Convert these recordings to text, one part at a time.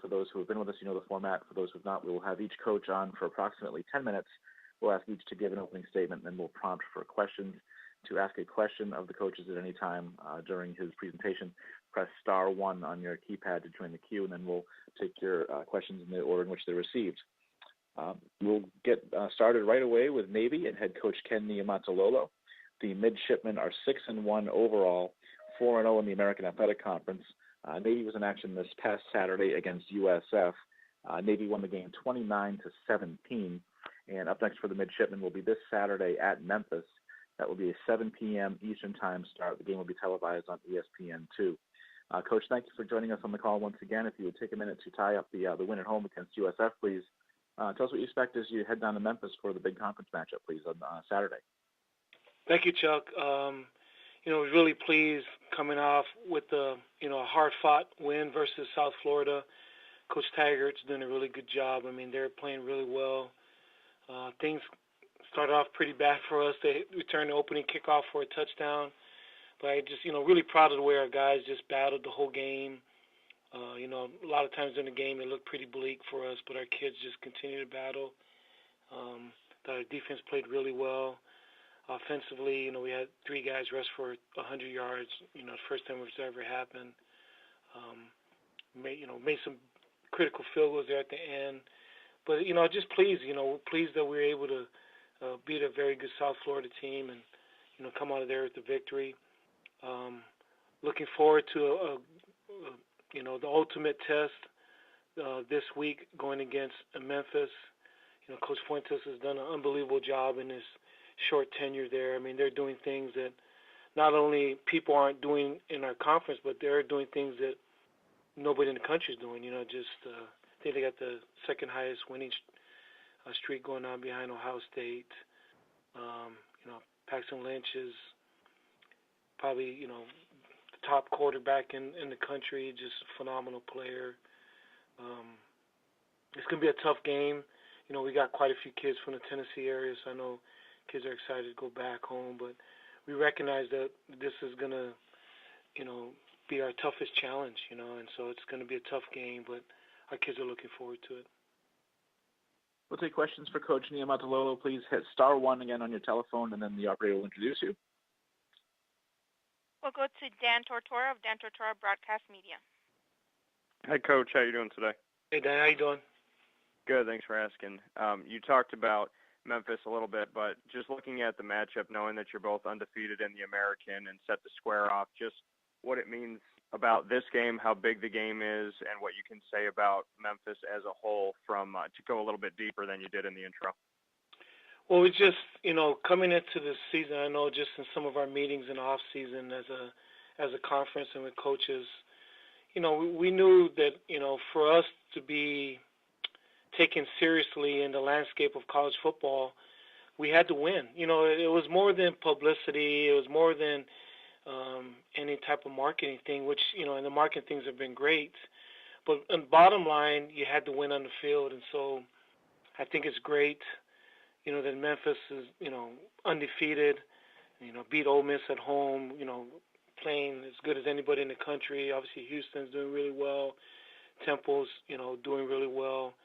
For those who have been with us, you know the format. For those who have not, we will have each coach on for approximately 10 minutes. We'll ask each to give an opening statement, and then we'll prompt for questions. To ask a question of the coaches at any time during his presentation, press star 1 on your keypad to join the queue, and then we'll take your questions in the order in which they're received. We'll get started right away with Navy and head coach Ken Niumatalolo. The midshipmen are 6-1 overall, 4-0 in the American Athletic Conference. Navy was in action this past Saturday against USF. Navy won the game 29-17, and up next for the midshipmen will be this Saturday at Memphis. That will be a 7 p.m. Eastern Time start. The game will be televised on ESPN2. Coach, thank you for joining us on the call once again. If you would take a minute to tie up the win at home against USF, please. Tell us what you expect as you head down to Memphis for the big conference matchup, please, on Saturday. Thank you, Chuck. I was really pleased coming off with a hard-fought win versus South Florida. Coach Taggart's doing a really good job. I mean, they're playing really well. Things started off pretty bad for us. They returned the opening kickoff for a touchdown. But I just, really proud of the way our guys just battled the whole game. A lot of times in the game it looked pretty bleak for us, but our kids just continued to battle. Our defense played really well. Offensively, we had 3 guys rush for 100 yards. The first time it's ever happened. Made some critical field goals there at the end. But, just pleased, pleased that we were able to beat a very good South Florida team and, come out of there with the victory. Looking forward to, the ultimate test this week going against Memphis. Coach Fuentes has done an unbelievable job in his short tenure there. I mean, they're doing things that not only people aren't doing in our conference, but they're doing things that nobody in the country is doing. I think they got the second highest winning streak going on behind Ohio State. Paxton Lynch is probably, the top quarterback in the country, just a phenomenal player. It's going to be a tough game. We got quite a few kids from the Tennessee area, so I know kids are excited to go back home, but we recognize that this is going to, be our toughest challenge, and so it's going to be a tough game, but our kids are looking forward to it. We'll take questions for Coach Niumatalolo. Please hit star 1 again on your telephone, and then the operator will introduce you. We'll go to Dan Tortora of Dan Tortora Broadcast Media. Hi, Coach. How you doing today? Hey, Dan. How you doing? Good. Thanks for asking. You talked about Memphis a little bit, but just looking at the matchup, knowing that you're both undefeated in the American and set to square off, just what it means about this game, how big the game is, and what you can say about Memphis as a whole from to go a little bit deeper than you did in the intro. Well, we just, coming into this season, I know just in some of our meetings in the off season as a conference and with coaches, we knew that, for us to be taken seriously in the landscape of college football, we had to win. It was more than publicity. It was more than any type of marketing thing, which, and the marketing things have been great. But on the bottom line, you had to win on the field. And so I think it's great, that Memphis is, undefeated, beat Ole Miss at home, playing as good as anybody in the country. Obviously, Houston's doing really well. Temple's, doing really well.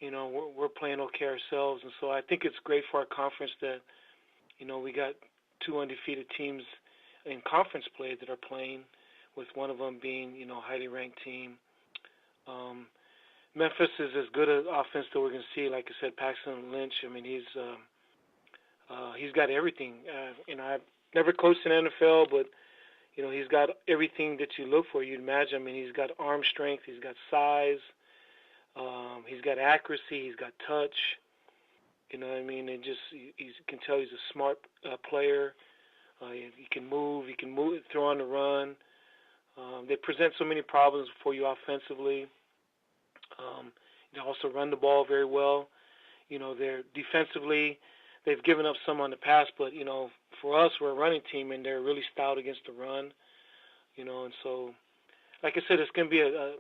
We're playing okay ourselves. And so I think it's great for our conference that, we got 2 undefeated teams in conference play that are playing, with one of them being, a highly ranked team. Memphis is as good an offense that we're going to see. Like I said, Paxton Lynch, I mean, he's got everything. I've never coached in NFL, but, he's got everything that you look for. You'd imagine. I mean, he's got arm strength. He's got size. He's got accuracy. He's got touch. You know what I mean? And just you can tell he's a smart player. He can move. He can move, throw on the run. They present so many problems for you offensively. They also run the ball very well. They're defensively, they've given up some on the pass, but for us, we're a running team, and they're really stout against the run. And so, like I said, it's going to be a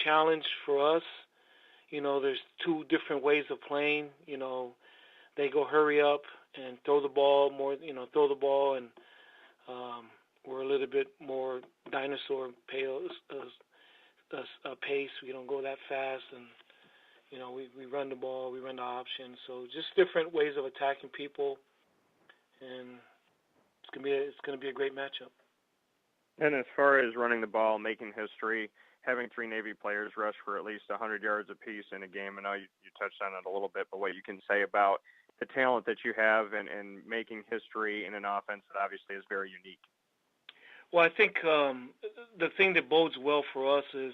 challenge for us. There's 2 different ways of playing. They go hurry up and throw the ball more. And we're a little bit more dinosaur pace. We don't go that fast, and we run the ball, we run the option. So just different ways of attacking people, and it's gonna be a great matchup. And as far as running the ball, making history, having three Navy players rush for at least 100 yards apiece in a game, I know you touched on it a little bit, but what you can say about the talent that you have and making history in an offense that obviously is very unique. Well, I think the thing that bodes well for us is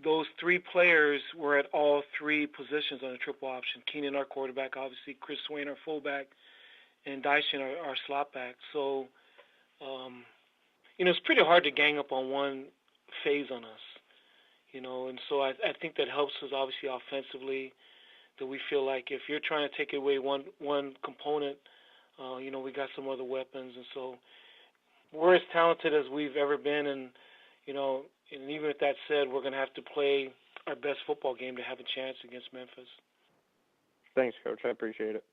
those three players were at all three positions on the triple option. Keenan, our quarterback, obviously, Chris Swain, our fullback, and Dyson, our slot back. So, it's pretty hard to gang up on one phase on us, and so I think that helps us, obviously, offensively, that we feel like if you're trying to take away one component, we got some other weapons. And so we're as talented as we've ever been, and even with that said, we're going to have to play our best football game to have a chance against Memphis. Thanks, Coach. I appreciate it.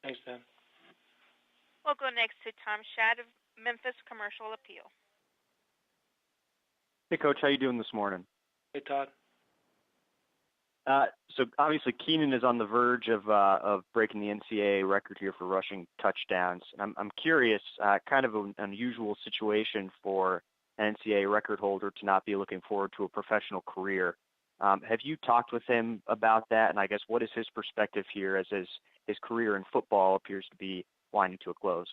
Thanks, Dan. We'll go next to Tom Schad of Memphis Commercial Appeal. Hey, Coach. How you doing this morning? Hey, Todd. So obviously Keenan is on the verge of breaking the NCAA record here for rushing touchdowns. And I'm curious, kind of an unusual situation for an NCAA record holder to not be looking forward to a professional career. Have you talked with him about that? And I guess what is his perspective here as his career in football appears to be winding to a close?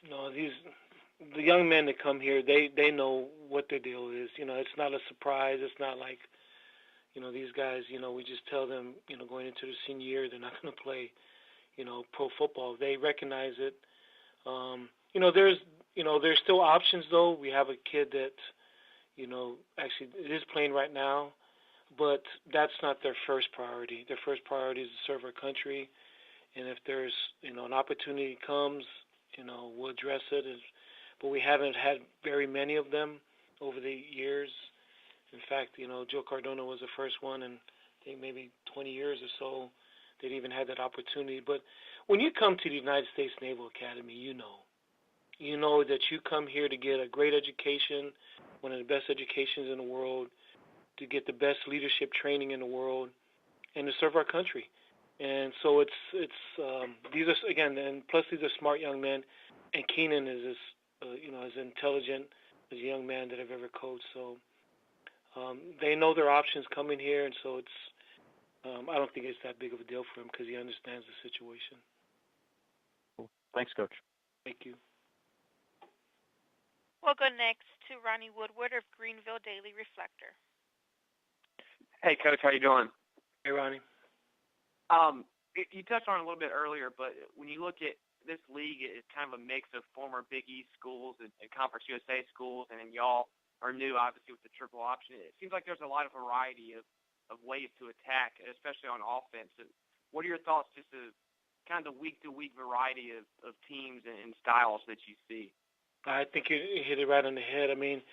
No, the young men that come here, they know what their deal is. It's not a surprise. It's not like, these guys, we just tell them, going into the senior year, they're not going to play, pro football. They recognize it. There's still options, though. We have a kid that, actually is playing right now, but that's not their first priority. Their first priority is to serve our country, and if there's, an opportunity comes, we'll address it. But we haven't had very many of them over the years. In fact, Joe Cardona was the first one in, I think, maybe 20 years or so that even had that opportunity. But when you come to the United States Naval Academy, you know that you come here to get a great education, one of the best educations in the world, to get the best leadership training in the world, and to serve our country. And so it's these are, again, and plus these are smart young men, and Keenan is as intelligent as a young man that I've ever coached. So they know their options coming here, and so it's I don't think it's that big of a deal for him because he understands the situation. Cool. Thanks, Coach. Thank you. We'll go next to Ronnie Woodward of Greenville Daily Reflector. Hey, Coach, how you doing? Hey, Ronnie. You touched on it a little bit earlier, but when you look at this league, it's kind of a mix of former Big East schools and Conference USA schools, and then y'all are new, obviously, with the triple option. It seems like there's a lot of variety of ways to attack, especially on offense. What are your thoughts, just to kind of week-to-week variety of teams and styles that you see? I think you hit it right on the head. I mean,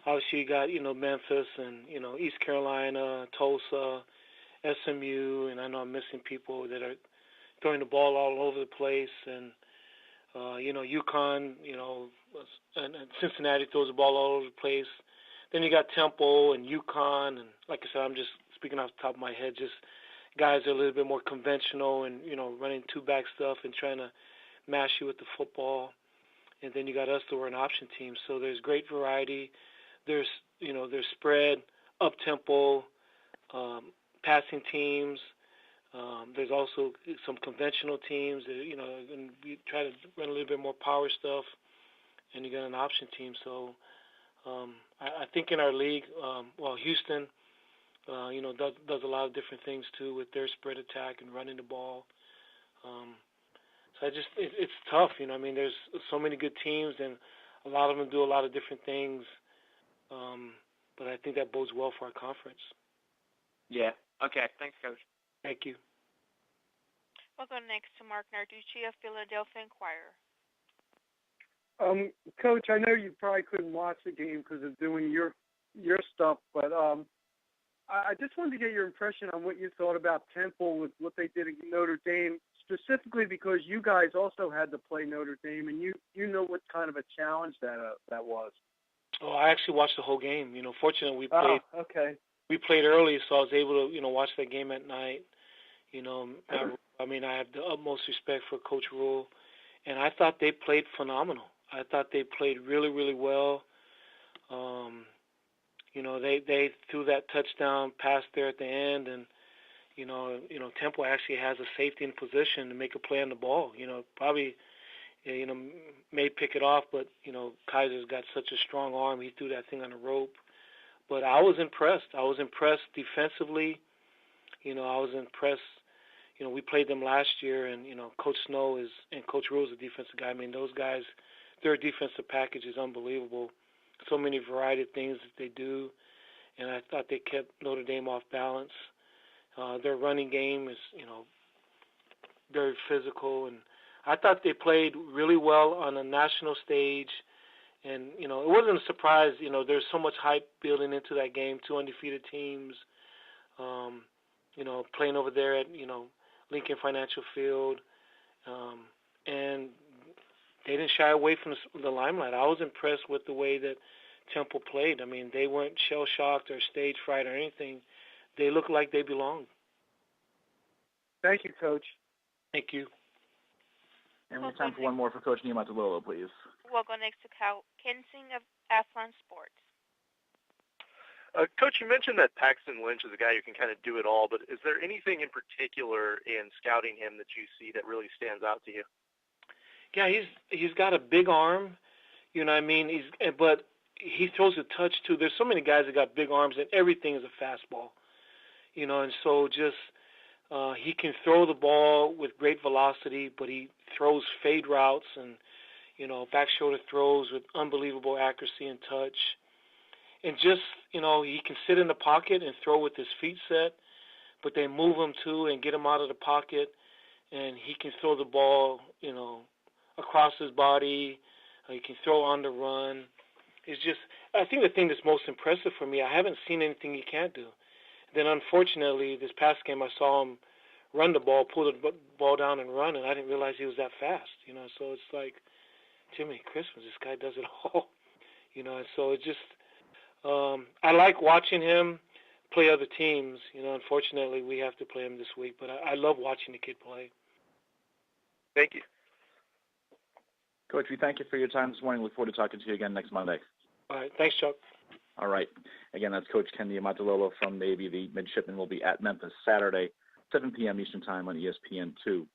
obviously you got, Memphis and, East Carolina, Tulsa, SMU, and I know I'm missing people that are throwing the ball all over the place, and, UConn, and Cincinnati throws the ball all over the place. Then you got Temple and UConn, and like I said, I'm just speaking off the top of my head, just guys that are a little bit more conventional and, running two-back stuff and trying to mash you with the football. And then you got us that were an option team. So there's great variety. There's spread, up-tempo, passing teams. There's also some conventional teams that, and we try to run a little bit more power stuff. And you got an option team. So I think in our league, Houston, does a lot of different things too with their spread attack and running the ball. So it's tough, there's so many good teams and a lot of them do a lot of different things. But I think that bodes well for our conference. Yeah. Okay. Thanks, Coach. Thank you. We'll go next to Mark Narducci of Philadelphia Inquirer. Coach, I know you probably couldn't watch the game because of doing your stuff, but I just wanted to get your impression on what you thought about Temple with what they did at Notre Dame, specifically because you guys also had to play Notre Dame, and you know what kind of a challenge that was. Oh, I actually watched the whole game. Fortunately we played early, so I was able to watch that game at night. I have the utmost respect for Coach Rule, and I thought they played phenomenal. I thought they played really, really well. They threw that touchdown pass there at the end, and Temple actually has a safety in position to make a play on the ball. Probably may pick it off, but Kaiser's got such a strong arm. He threw that thing on the rope. But I was impressed. I was impressed defensively. I was impressed. We played them last year, and Coach Snow and Coach Rule is a defensive guy. I mean, those guys, their defensive package is unbelievable. So many variety of things that they do, and I thought they kept Notre Dame off balance. Their running game is, very physical, and I thought they played really well on a national stage. And, it wasn't a surprise. There's so much hype building into that game, 2 undefeated teams, playing over there at, Lincoln Financial Field. And they didn't shy away from the limelight. I was impressed with the way that Temple played. I mean, they weren't shell-shocked or stage fright or anything. They looked like they belonged. Thank you, Coach. Thank you. And we have time for one more for Coach Niumatalolo, please. We'll go next to Cal Kensing of Athlon Sports. Coach, you mentioned that Paxton Lynch is a guy who can kind of do it all, but is there anything in particular in scouting him that you see that really stands out to you? Yeah, he's got a big arm, but he throws a touch too. There's so many guys that got big arms and everything is a fastball, and so just he can throw the ball with great velocity, but he throws fade routes and back shoulder throws with unbelievable accuracy and touch. And just, he can sit in the pocket and throw with his feet set, but they move him too and get him out of the pocket, and he can throw the ball, across his body. He can throw on the run. It's just, I think the thing that's most impressive for me, I haven't seen anything he can't do. Then unfortunately, this past game I saw him run the ball, pull the ball down and run, and I didn't realize he was that fast, So it's like, Jimmy Christmas, this guy does it all, And so it's just, I like watching him play other teams. Unfortunately, we have to play him this week, but I love watching the kid play. Thank you. Coach, we thank you for your time this morning. Look forward to talking to you again next Monday. All right. Thanks, Chuck. All right. Again, that's Coach Ken Niumatalolo from Navy. The midshipmen will be at Memphis Saturday, 7 p.m. Eastern Time on ESPN2.